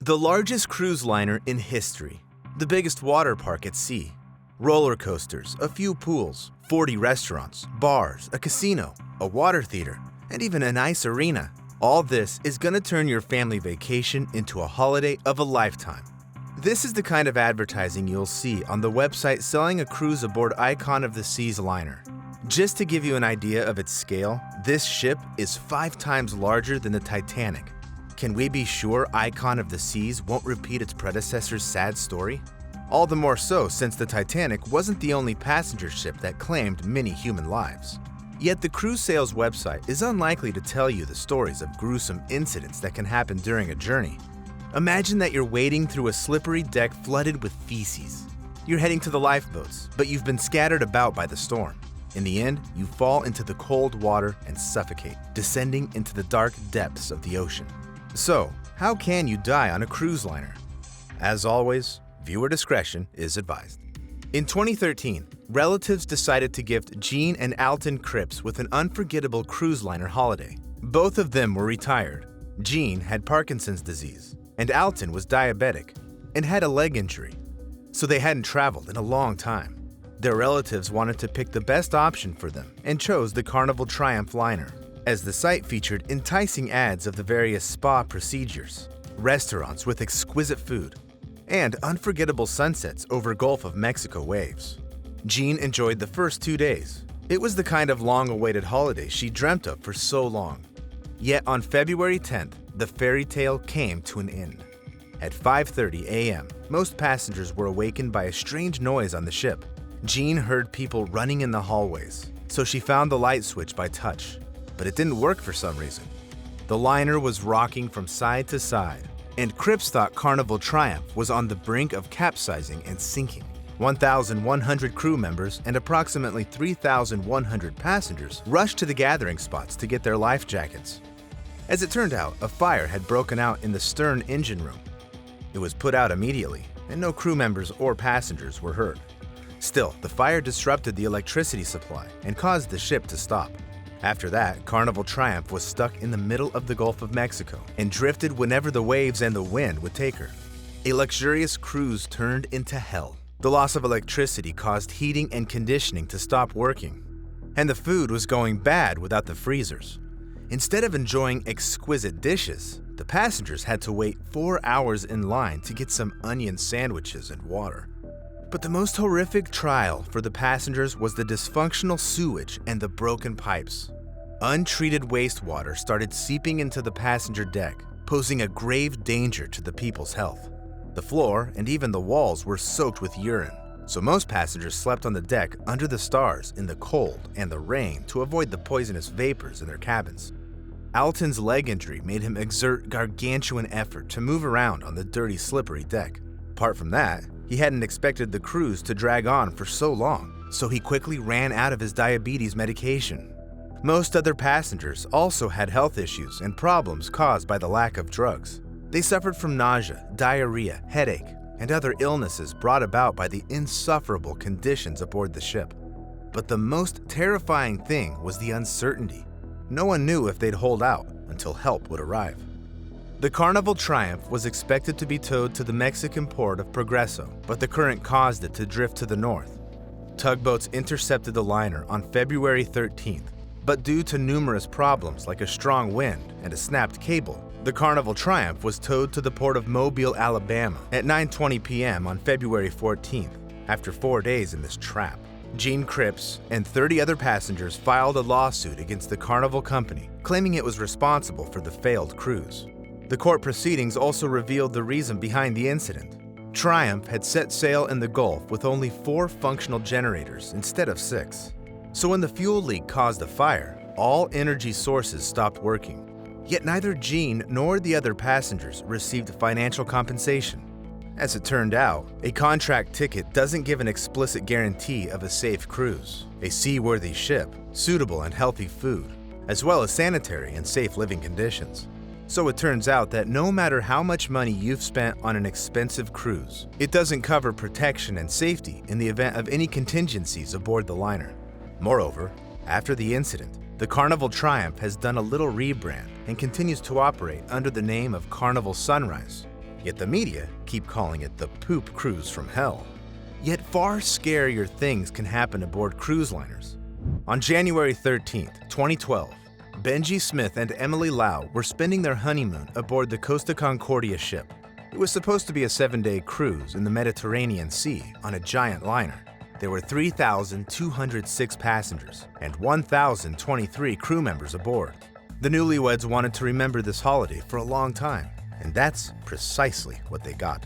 The largest cruise liner in history, the biggest water park at sea, roller coasters, a few pools, 40 restaurants, bars, a casino, a water theater, and even an ice arena. All this is gonna turn your family vacation into a holiday of a lifetime. This is the kind of advertising you'll see on the website selling a cruise aboard Icon of the Seas liner. Just to give you an idea of its scale, this ship is 5 times larger than the Titanic. Can we be sure Icon of the Seas won't repeat its predecessor's sad story? All the more so since the Titanic wasn't the only passenger ship that claimed many human lives. Yet the cruise sales website is unlikely to tell you the stories of gruesome incidents that can happen during a journey. Imagine that you're wading through a slippery deck flooded with feces. You're heading to the lifeboats, but you've been scattered about by the storm. In the end, you fall into the cold water and suffocate, descending into the dark depths of the ocean. So, how can you die on a cruise liner? As always, viewer discretion is advised. In 2013, relatives decided to gift Jean and Alton Cripps with an unforgettable cruise liner holiday. Both of them were retired. Jean had Parkinson's disease, and Alton was diabetic and had a leg injury, so they hadn't traveled in a long time. Their relatives wanted to pick the best option for them and chose the Carnival Triumph liner, as the site featured enticing ads of the various spa procedures, restaurants with exquisite food, and unforgettable sunsets over Gulf of Mexico waves. Jean enjoyed the first 2 days. It was the kind of long-awaited holiday she dreamt of for so long. Yet on February 10th, the fairy tale came to an end. At 5:30 a.m., most passengers were awakened by a strange noise on the ship. Jean heard people running in the hallways, so she found the light switch by touch. But it didn't work for some reason. The liner was rocking from side to side, and Cripps thought Carnival Triumph was on the brink of capsizing and sinking. 1,100 crew members and approximately 3,100 passengers rushed to the gathering spots to get their life jackets. As it turned out, a fire had broken out in the stern engine room. It was put out immediately, and no crew members or passengers were hurt. Still, the fire disrupted the electricity supply and caused the ship to stop. After that, Carnival Triumph was stuck in the middle of the Gulf of Mexico and drifted whenever the waves and the wind would take her. A luxurious cruise turned into hell. The loss of electricity caused heating and conditioning to stop working, and the food was going bad without the freezers. Instead of enjoying exquisite dishes, the passengers had to wait 4 hours in line to get some onion sandwiches and water. But the most horrific trial for the passengers was the dysfunctional sewage and the broken pipes. Untreated wastewater started seeping into the passenger deck, posing a grave danger to the people's health. The floor and even the walls were soaked with urine, so most passengers slept on the deck under the stars in the cold and the rain to avoid the poisonous vapors in their cabins. Alton's leg injury made him exert gargantuan effort to move around on the dirty, slippery deck. Apart from that, he hadn't expected the cruise to drag on for so long, so he quickly ran out of his diabetes medication. Most other passengers also had health issues and problems caused by the lack of drugs. They suffered from nausea, diarrhea, headache, and other illnesses brought about by the insufferable conditions aboard the ship. But the most terrifying thing was the uncertainty. No one knew if they'd hold out until help would arrive. The Carnival Triumph was expected to be towed to the Mexican port of Progreso, but the current caused it to drift to the north. Tugboats intercepted the liner on February 13th, but due to numerous problems like a strong wind and a snapped cable, the Carnival Triumph was towed to the port of Mobile, Alabama at 9:20 p.m. on February 14th, after 4 days in this trap. Jean Cripps and 30 other passengers filed a lawsuit against the Carnival Company, claiming it was responsible for the failed cruise. The court proceedings also revealed the reason behind the incident. Triumph had set sail in the Gulf with only 4 functional generators instead of 6. So when the fuel leak caused a fire, all energy sources stopped working. Yet neither Jean nor the other passengers received financial compensation. As it turned out, a contract ticket doesn't give an explicit guarantee of a safe cruise, a seaworthy ship, suitable and healthy food, as well as sanitary and safe living conditions. So it turns out that no matter how much money you've spent on an expensive cruise, it doesn't cover protection and safety in the event of any contingencies aboard the liner. Moreover, after the incident, the Carnival Triumph has done a little rebrand and continues to operate under the name of Carnival Sunrise. Yet the media keep calling it the poop cruise from hell. Yet far scarier things can happen aboard cruise liners. On January 13, 2012, Benji Smith and Emily Lau were spending their honeymoon aboard the Costa Concordia ship. It was supposed to be a 7-day cruise in the Mediterranean Sea on a giant liner. There were 3,206 passengers and 1,023 crew members aboard. The newlyweds wanted to remember this holiday for a long time, and that's precisely what they got.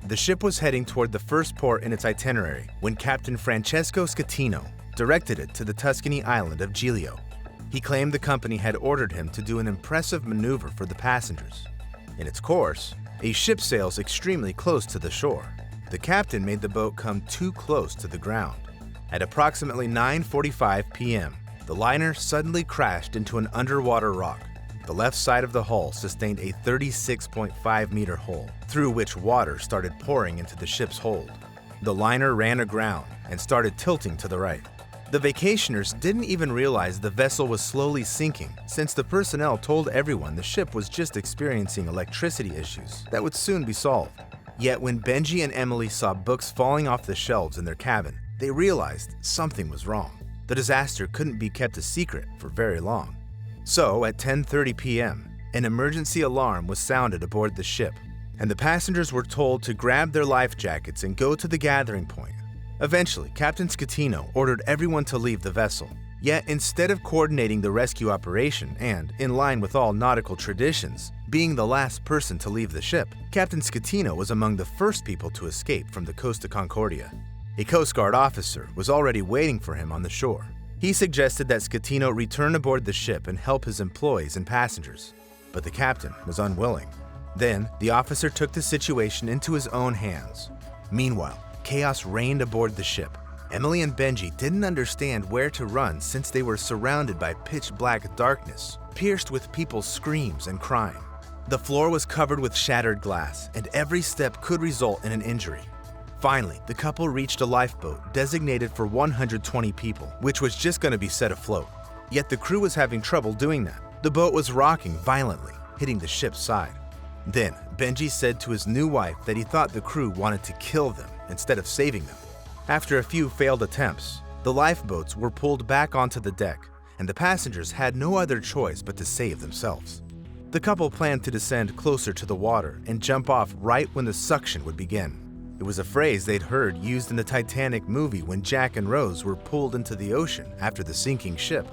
The ship was heading toward the first port in its itinerary when Captain Francesco Schettino directed it to the Tuscany island of Giglio. He claimed the company had ordered him to do an impressive maneuver for the passengers. In its course, a ship sails extremely close to the shore. The captain made the boat come too close to the ground. At approximately 9:45 p.m., the liner suddenly crashed into an underwater rock. The left side of the hull sustained a 36.5-meter hole, through which water started pouring into the ship's hold. The liner ran aground and started tilting to the right. The vacationers didn't even realize the vessel was slowly sinking, since the personnel told everyone the ship was just experiencing electricity issues that would soon be solved. Yet when Benji and Emily saw books falling off the shelves in their cabin, they realized something was wrong. The disaster couldn't be kept a secret for very long. So at 10:30 p.m., an emergency alarm was sounded aboard the ship, and the passengers were told to grab their life jackets and go to the gathering point. Eventually, Captain Schettino ordered everyone to leave the vessel. Yet instead of coordinating the rescue operation and, in line with all nautical traditions, being the last person to leave the ship, Captain Schettino was among the first people to escape from the Costa Concordia. A Coast Guard officer was already waiting for him on the shore. He suggested that Schettino return aboard the ship and help his employees and passengers, but the captain was unwilling. Then, the officer took the situation into his own hands. Meanwhile, chaos reigned aboard the ship. Emily and Benji didn't understand where to run since they were surrounded by pitch-black darkness, pierced with people's screams and crying. The floor was covered with shattered glass, and every step could result in an injury. Finally, the couple reached a lifeboat designated for 120 people, which was just going to be set afloat. Yet the crew was having trouble doing that. The boat was rocking violently, hitting the ship's side. Then, Benji said to his new wife that he thought the crew wanted to kill them instead of saving them. After a few failed attempts, the lifeboats were pulled back onto the deck, and the passengers had no other choice but to save themselves. The couple planned to descend closer to the water and jump off right when the suction would begin. It was a phrase they'd heard used in the Titanic movie when Jack and Rose were pulled into the ocean after the sinking ship.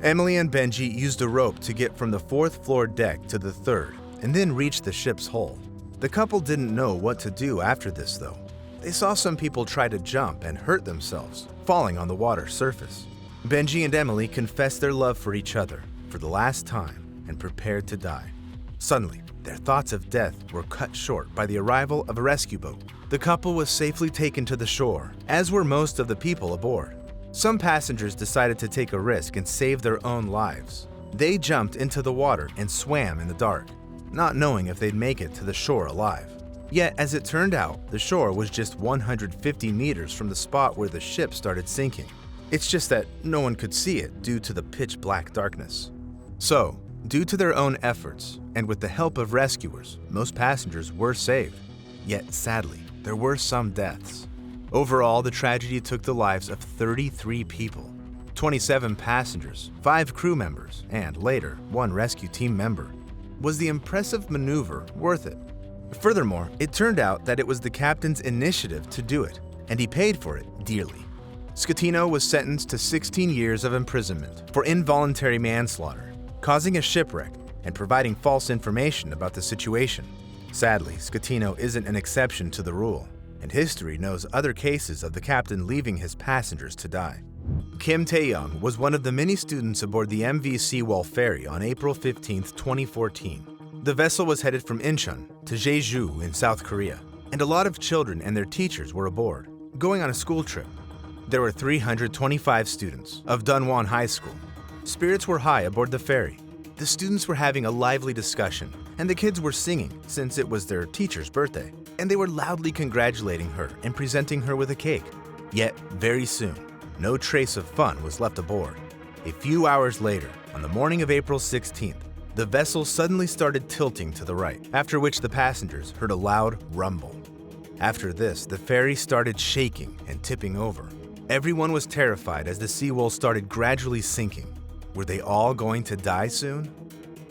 Emily and Benji used a rope to get from the 4th floor deck to the 3rd, and then reached the ship's hull. The couple didn't know what to do after this, though. They saw some people try to jump and hurt themselves, falling on the water's surface. Benji and Emily confessed their love for each other for the last time and prepared to die. Suddenly, their thoughts of death were cut short by the arrival of a rescue boat. The couple was safely taken to the shore, as were most of the people aboard. Some passengers decided to take a risk and save their own lives. They jumped into the water and swam in the dark, not knowing if they'd make it to the shore alive. Yet, as it turned out, the shore was just 150 meters from the spot where the ship started sinking. It's just that no one could see it due to the pitch-black darkness. So, due to their own efforts, and with the help of rescuers, most passengers were saved. Yet, sadly, there were some deaths. Overall, the tragedy took the lives of 33 people, 27 passengers, 5 crew members, and later, 1 rescue team member. Was the impressive maneuver worth it? Furthermore, it turned out that it was the captain's initiative to do it, and he paid for it dearly. Schettino was sentenced to 16 years of imprisonment for involuntary manslaughter, causing a shipwreck, and providing false information about the situation. Sadly, Schettino isn't an exception to the rule, and history knows other cases of the captain leaving his passengers to die. Kim Tae-young was one of the many students aboard the MV Sewol ferry on April 15, 2014. The vessel was headed from Incheon to Jeju in South Korea, and a lot of children and their teachers were aboard, going on a school trip. There were 325 students of Dunwon High School. Spirits were high aboard the ferry. The students were having a lively discussion, and the kids were singing since it was their teacher's birthday, and they were loudly congratulating her and presenting her with a cake. Yet, very soon, no trace of fun was left aboard. A few hours later, on the morning of April 16th, the vessel suddenly started tilting to the right, after which the passengers heard a loud rumble. After this, the ferry started shaking and tipping over. Everyone was terrified as the Sewol started gradually sinking. Were they all going to die soon?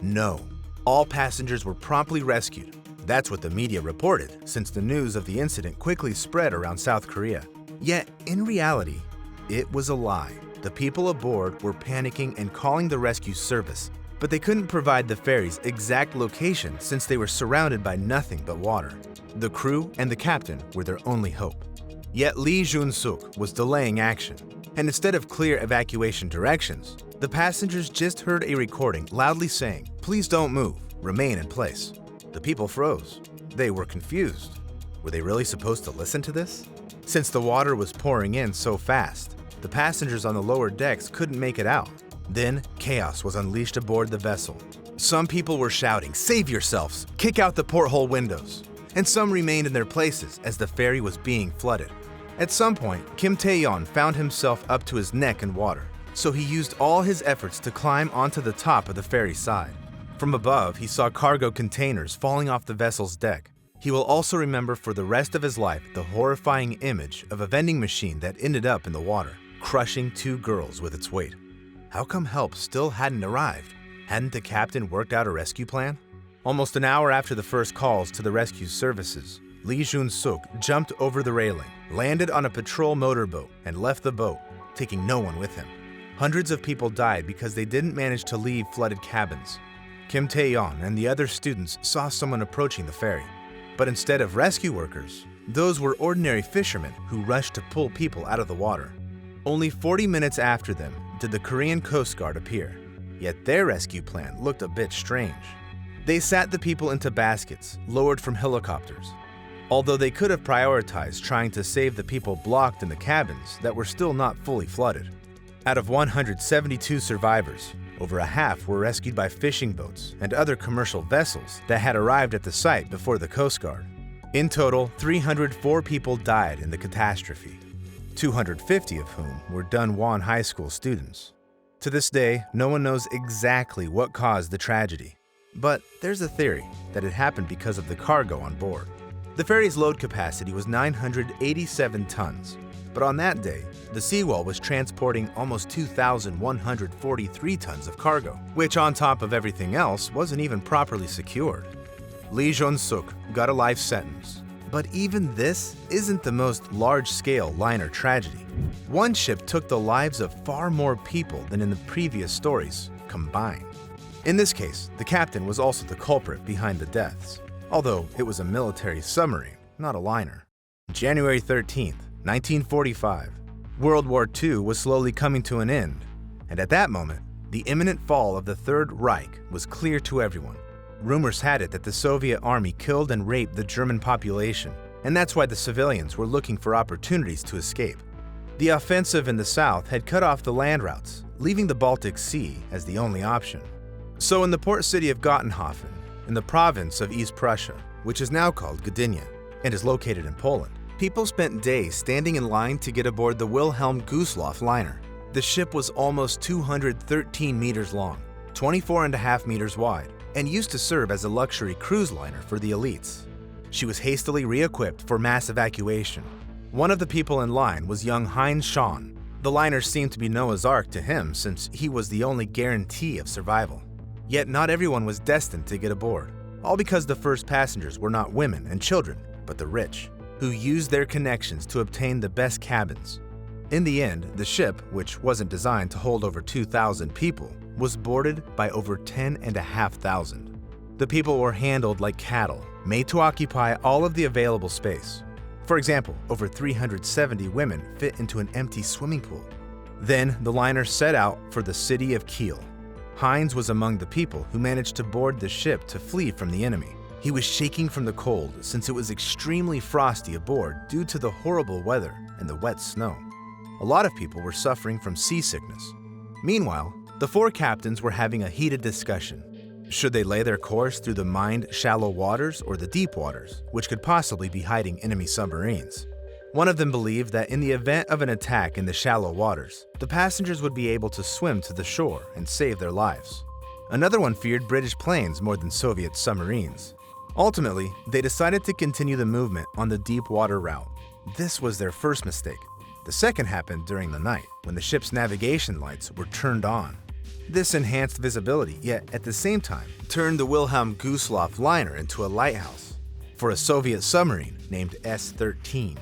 No. All passengers were promptly rescued. That's what the media reported, since the news of the incident quickly spread around South Korea. Yet, in reality, it was a lie. The people aboard were panicking and calling the rescue service, but they couldn't provide the ferry's exact location since they were surrounded by nothing but water. The crew and the captain were their only hope. Yet Lee Jun-suk was delaying action, and instead of clear evacuation directions, the passengers just heard a recording loudly saying, "Please don't move, remain in place." The people froze. They were confused. Were they really supposed to listen to this? Since the water was pouring in so fast, the passengers on the lower decks couldn't make it out. Then, chaos was unleashed aboard the vessel. Some people were shouting, "Save yourselves! Kick out the porthole windows!" And some remained in their places as the ferry was being flooded. At some point, Kim Tae-yeon found himself up to his neck in water, so he used all his efforts to climb onto the top of the ferry side. From above, he saw cargo containers falling off the vessel's deck. He will also remember for the rest of his life the horrifying image of a vending machine that ended up in the water, crushing 2 girls with its weight. How come help still hadn't arrived? Hadn't the captain worked out a rescue plan? Almost an hour after the first calls to the rescue services, Lee Jun-suk jumped over the railing, landed on a patrol motorboat, and left the boat, taking no one with him. Hundreds of people died because they didn't manage to leave flooded cabins. Kim Tae-yeon and the other students saw someone approaching the ferry. But instead of rescue workers, those were ordinary fishermen who rushed to pull people out of the water. Only 40 minutes after them did the Korean Coast Guard appear, yet their rescue plan looked a bit strange. They sat the people into baskets, lowered from helicopters. Although they could have prioritized trying to save the people blocked in the cabins that were still not fully flooded. Out of 172 survivors, over a half were rescued by fishing boats and other commercial vessels that had arrived at the site before the Coast Guard. In total, 304 people died in the catastrophe, 250 of whom were Dunwon High School students. To this day, no one knows exactly what caused the tragedy, but there's a theory that it happened because of the cargo on board. The ferry's load capacity was 987 tons, but on that day, the Sewol was transporting almost 2,143 tons of cargo, which on top of everything else wasn't even properly secured. Lee Jun-suk got a life sentence, but even this isn't the most large-scale liner tragedy. One ship took the lives of far more people than in the previous stories combined. In this case, the captain was also the culprit behind the deaths, although it was a military submarine, not a liner. January 13th, 1945. World War II was slowly coming to an end, and at that moment, the imminent fall of the Third Reich was clear to everyone. Rumors had it that the Soviet army killed and raped the German population, and that's why the civilians were looking for opportunities to escape. The offensive in the south had cut off the land routes, leaving the Baltic Sea as the only option. So in the port city of Gottenhofen, in the province of East Prussia, which is now called Gdynia and is located in Poland, people spent days standing in line to get aboard the Wilhelm Gustloff liner. The ship was almost 213 meters long, 24.5 meters wide, and used to serve as a luxury cruise liner for the elites. She was hastily re-equipped for mass evacuation. One of the people in line was young Heinz Schahn. The liner seemed to be Noah's Ark to him since he was the only guarantee of survival. Yet not everyone was destined to get aboard, all because the first passengers were not women and children, but the rich, who used their connections to obtain the best cabins. In the end, the ship, which wasn't designed to hold over 2,000 people, was boarded by over 10,500. The people were handled like cattle, made to occupy all of the available space. For example, over 370 women fit into an empty swimming pool. Then the liner set out for the city of Kiel. Heinz was among the people who managed to board the ship to flee from the enemy. He was shaking from the cold since it was extremely frosty aboard due to the horrible weather and the wet snow. A lot of people were suffering from seasickness. Meanwhile, the 4 captains were having a heated discussion. Should they lay their course through the mined shallow waters or the deep waters, which could possibly be hiding enemy submarines? One of them believed that in the event of an attack in the shallow waters, the passengers would be able to swim to the shore and save their lives. Another one feared British planes more than Soviet submarines. Ultimately, they decided to continue the movement on the deep water route. This was their first mistake. The second happened during the night, when the ship's navigation lights were turned on. This enhanced visibility, yet at the same time, turned the Wilhelm Gustloff liner into a lighthouse for a Soviet submarine named S-13.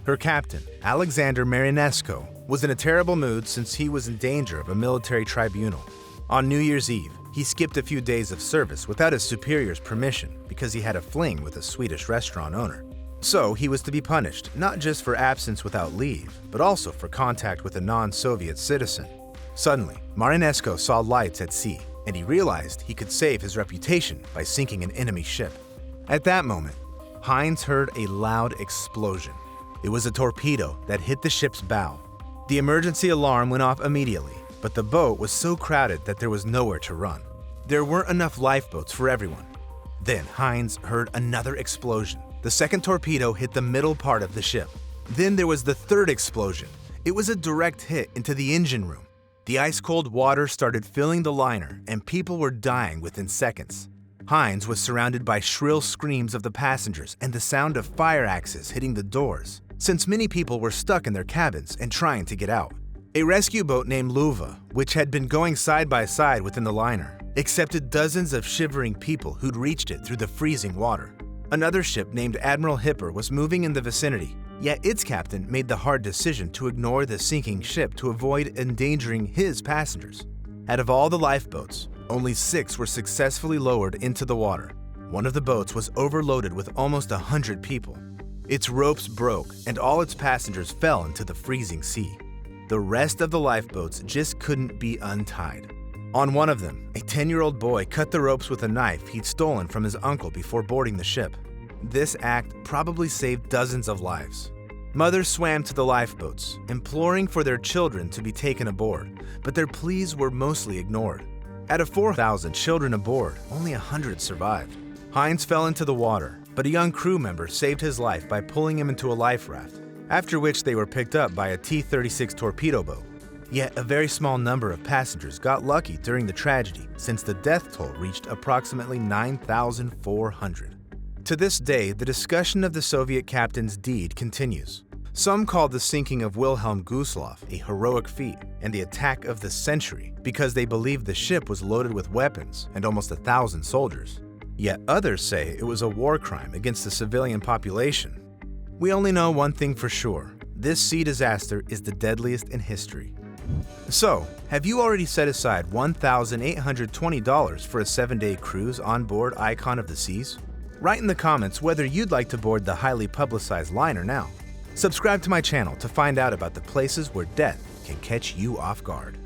Her captain, Alexander Marinesko, was in a terrible mood since he was in danger of a military tribunal. On New Year's Eve, he skipped a few days of service without his superior's permission because he had a fling with a Swedish restaurant owner. So he was to be punished, not just for absence without leave, but also for contact with a non-Soviet citizen. Suddenly, Marinesko saw lights at sea, and he realized he could save his reputation by sinking an enemy ship. At that moment, Heinz heard a loud explosion. It was a torpedo that hit the ship's bow. The emergency alarm went off immediately, but the boat was so crowded that there was nowhere to run. There weren't enough lifeboats for everyone. Then Heinz heard another explosion. The second torpedo hit the middle part of the ship. Then there was the third explosion. It was a direct hit into the engine room. The ice-cold water started filling the liner, and people were dying within seconds. Heinz was surrounded by shrill screams of the passengers and the sound of fire axes hitting the doors, since many people were stuck in their cabins and trying to get out. A rescue boat named Luva, which had been going side by side within the liner, accepted dozens of shivering people who'd reached it through the freezing water. Another ship named Admiral Hipper was moving in the vicinity, yet its captain made the hard decision to ignore the sinking ship to avoid endangering his passengers. Out of all the lifeboats, only 6 were successfully lowered into the water. One of the boats was overloaded with almost 100 people. Its ropes broke, and all its passengers fell into the freezing sea. The rest of the lifeboats just couldn't be untied. On one of them, a 10-year-old boy cut the ropes with a knife he'd stolen from his uncle before boarding the ship. This act probably saved dozens of lives. Mothers swam to the lifeboats, imploring for their children to be taken aboard, but their pleas were mostly ignored. Out of 4,000 children aboard, only 100 survived. Heinz fell into the water, but a young crew member saved his life by pulling him into a life raft, after which they were picked up by a T-36 torpedo boat. Yet a very small number of passengers got lucky during the tragedy, since the death toll reached approximately 9,400. To this day, the discussion of the Soviet captain's deed continues. Some call the sinking of Wilhelm Gustloff a heroic feat and the attack of the century because they believe the ship was loaded with weapons and almost 1,000 soldiers. Yet others say it was a war crime against the civilian population. We only know one thing for sure. This sea disaster is the deadliest in history. So, have you already set aside $1,820 for a 7-day cruise on board Icon of the Seas? Write in the comments whether you'd like to board the highly publicized liner now. Subscribe to my channel to find out about the places where death can catch you off guard.